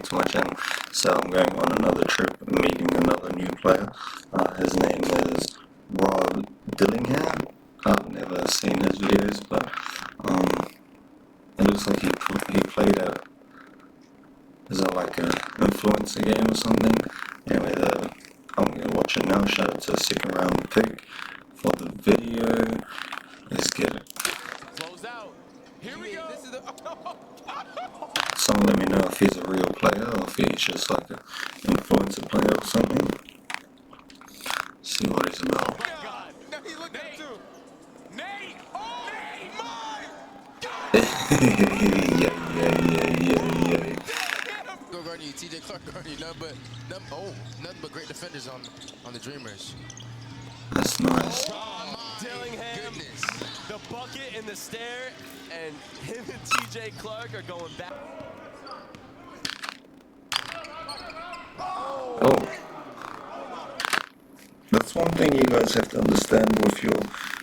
to my channel. So I'm going on another trip, meeting another new player. His name is Dillingham. I've never seen his videos, but it looks like he played is it like a influencer game or something? Anyway, I'm gonna watch it now. Shout out to a second round pick for the video. Let's get it. Close out. Here we go. This is Someone let me know if he's a real player or if he's just like an influencer player or something. See what he's about. Oh my God. No, he looked at too. Nate! Oh, Nate! My God! yeah. Go guard you, TJ Clark guard you. Nothing but great defenders on the Dreamers. That's nice. Dillingham, the bucket and the stare, and him and TJ Clark are going back. Oh. That's one thing you guys have to understand with your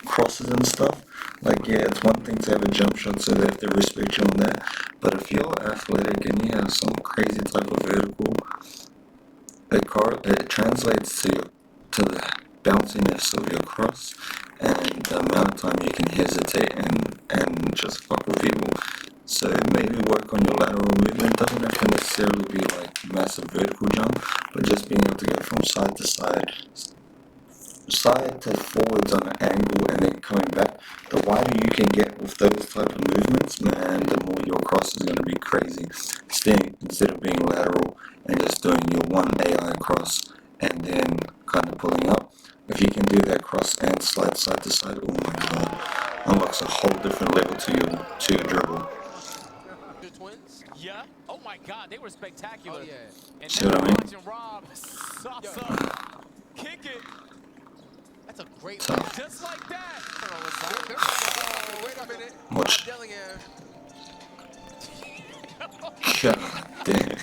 crosses and stuff. Like, yeah, it's one thing to have a jump shot, so they have to respect you on that. But if you're athletic and you have some crazy type of vertical, it translates to the bounciness of your cross and the amount of time you can hesitate and just fuck with people. So maybe work on your lateral movement. Doesn't have to necessarily be like massive vertical jump, but just being able to go from side to side to forwards on an angle and then coming back. The wider you can get with those type of movements, man, the more your cross is going to be crazy. Instead of being lateral and just doing your one AI cross and then kind of pulling up, if you can do that cross and slide side to side, oh my god, unlocks a whole different level to your dribble. The twins? Yeah. Oh my God, they were spectacular. Oh yeah. And See now what I mean? watching Rob sauce up, kick it. That's a great So, Just like that. Oh, wait a minute. watch. Dillingham. God damn. Yo,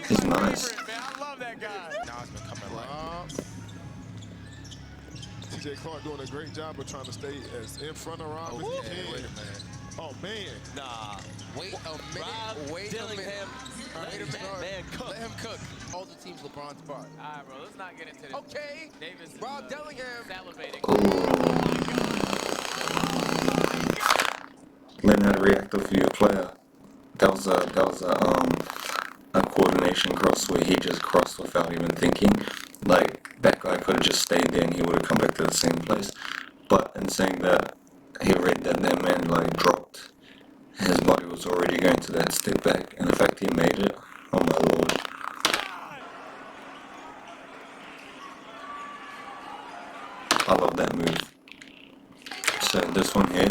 He's my nice. favorite, man. I love that guy. Now it's been coming right. TJ Clark doing a great job of trying to stay as in front of Rob as he Yeah, can. wait a minute. Oh man. Nah. Wait a minute. Rob Wait Dillingham. a minute. Let that man cook. Let him cook. All the teams LeBron's part. All right, bro. Let's not get into this. Okay. Davis is, Rob Dillingham. salivating. Learn how to react off your player. That was a coordination cross where he just crossed without even thinking. Like, that guy could have just stayed there and he would have come back to the same place. But in saying that, he read that man like dropped. His body was already going to that step back, and the fact he made it, oh my lord. I love that move. So this one here,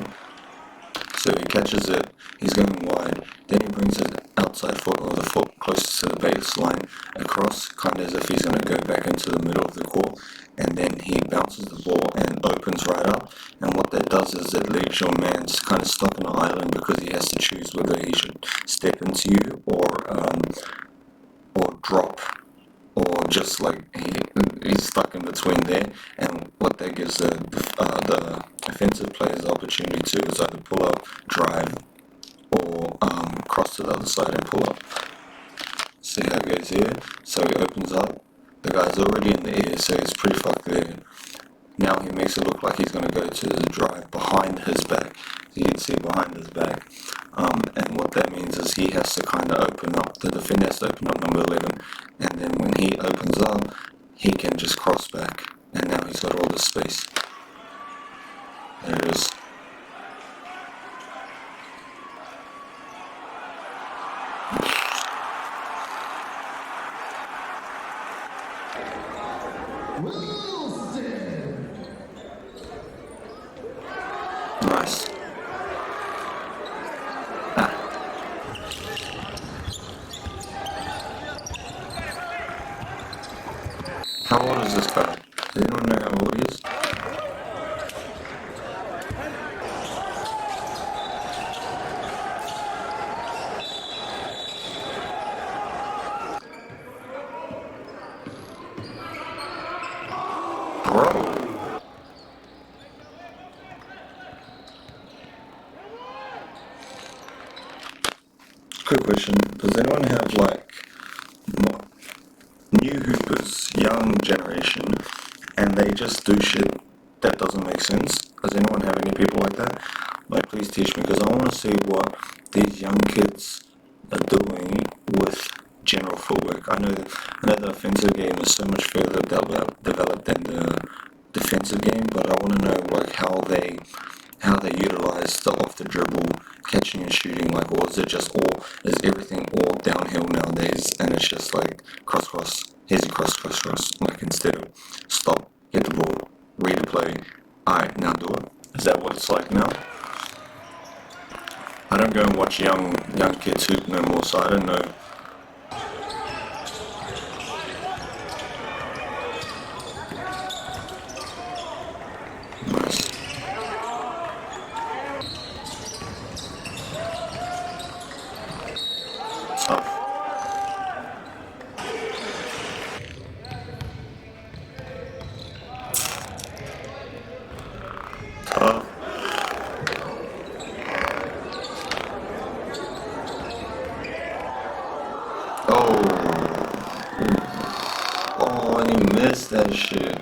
so he catches it, he's going wide, then he brings his outside foot or the foot closest to the baseline across, kind of as if he's going to go back into the middle of the court, and then he bounces the ball and opens right up, and what that does is it leaves your man kind of stuck on an island because he has to choose whether he should step into you or drop, or just like he's stuck in between there, and what that gives the offensive players the opportunity to is either pull up, drive, or cross to the other side and pull up. See how it goes here? So he opens up, the guy's already in the air, so he's pretty fucked there. Now he makes it look like he's going to go to the drive behind his back. So you can see behind his back. And what that means is he has to kind of open up, the defender has to open up number 11. And then when he opens up, he can just cross back. And now he's got all the space. There it is. Nice. How old is this guy? Does anyone know how old he is? Bro. Quick question, does anyone have like young generation, and they just do shit that doesn't make sense. Does anyone have any people like that? Like, please teach me, because I want to see what these young kids are doing with general footwork. I know the offensive game is so much further developed than the defensive game, but I want to know like how they utilize the off the dribble catching and shooting, like, or is everything all downhill nowadays, and it's just like cross, here's a cross, like, instead of stop, get the ball, read the play, alright, now do it. Is that what it's like now? I don't go and watch young kids hoop no more, so I don't know. Nice. Tough. Tough. Oh, and he missed that shit.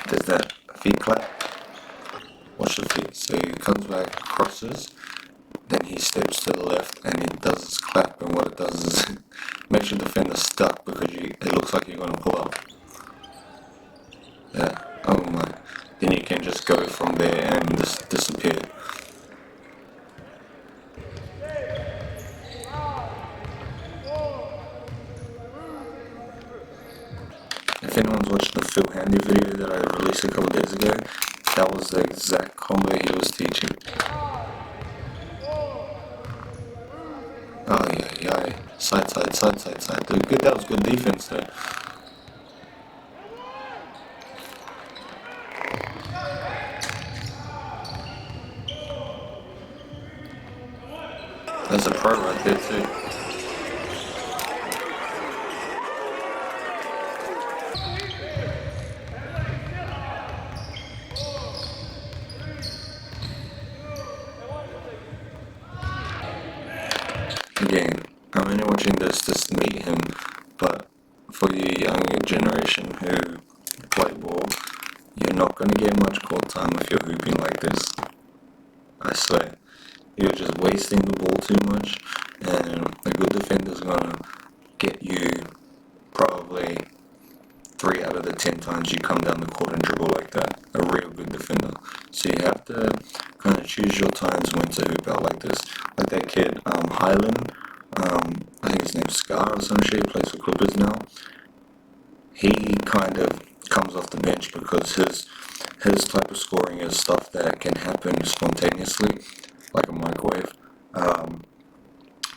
Does that feet clap? Watch the feet. So he comes back, crosses, then he steps to the left and he does his clap, and what it does is makes your defender stuck because it looks like you're gonna pull up. Yeah. Oh my. Then you can just go from there and just disappear. If anyone's watched the Phil Handy video that I released a couple days ago, that was the exact combo he was teaching. Oh yeah. Side. Dude, good. That was good defense there. That's a pro right there too. Again, I'm only watching this to meet him, but for you younger generation who play ball, you're not going to get much court time if you're hooping like this. I swear. You're just wasting the ball too much, and a good defender's going to get you probably 3 out of the 10 times you come down the court and dribble like that. A real good defender. So you have to kind of choose your times when to hoop out like this. Like that kid, Highland, I think his name's Scar or some shit, he plays for Clippers now. He kind of comes off the bench because his type of scoring is stuff that can happen spontaneously, like a microwave.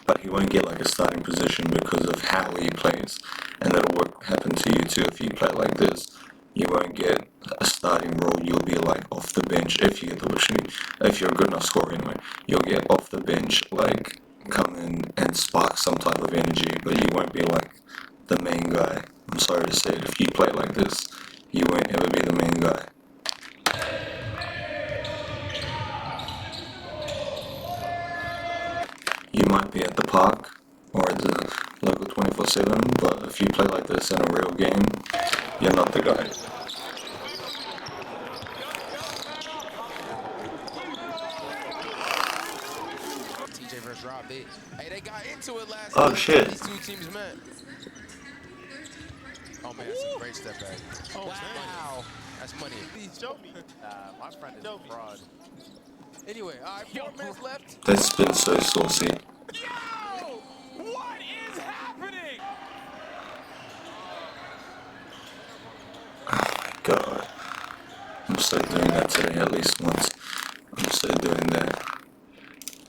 But he won't get like a starting position because of how he plays, and that'll happen to you too if you play like this. You won't get a starting role. You'll be like off the bench if you get the opportunity. If you're a good enough scorer anyway, you'll get off the bench, like come in and spark some type of energy, but you won't be like the main guy. I'm sorry to say it, if you play like this, you won't ever be the main guy. You might be at the park or at the local 24/7, but if you play like this in a real game, you're not the guy. TJ versus Rob, they got into it last Oh night. shit. These two teams met. Oh man, that's a great step back. Oh wow, that's money. Please show me. My friend is a fraud. Anyway, all right, 4 minutes left. That's been so saucy. Yo! What is happening? Oh my god. I'm so doing that today at least once. I'm so doing that.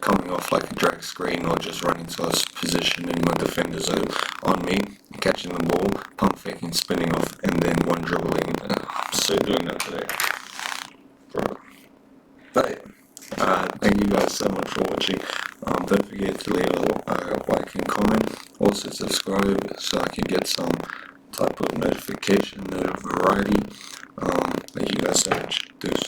Coming off like a drag screen or just running to a position in my defender zone on me, catching the ball, pump faking, spinning off, and then one dribbling. I'm so doing that today. Bro. But thank you guys so much for watching. Don't forget to leave a like and comment. Also subscribe so I can get some type of notification, variety. Thank you guys so much. Deuce.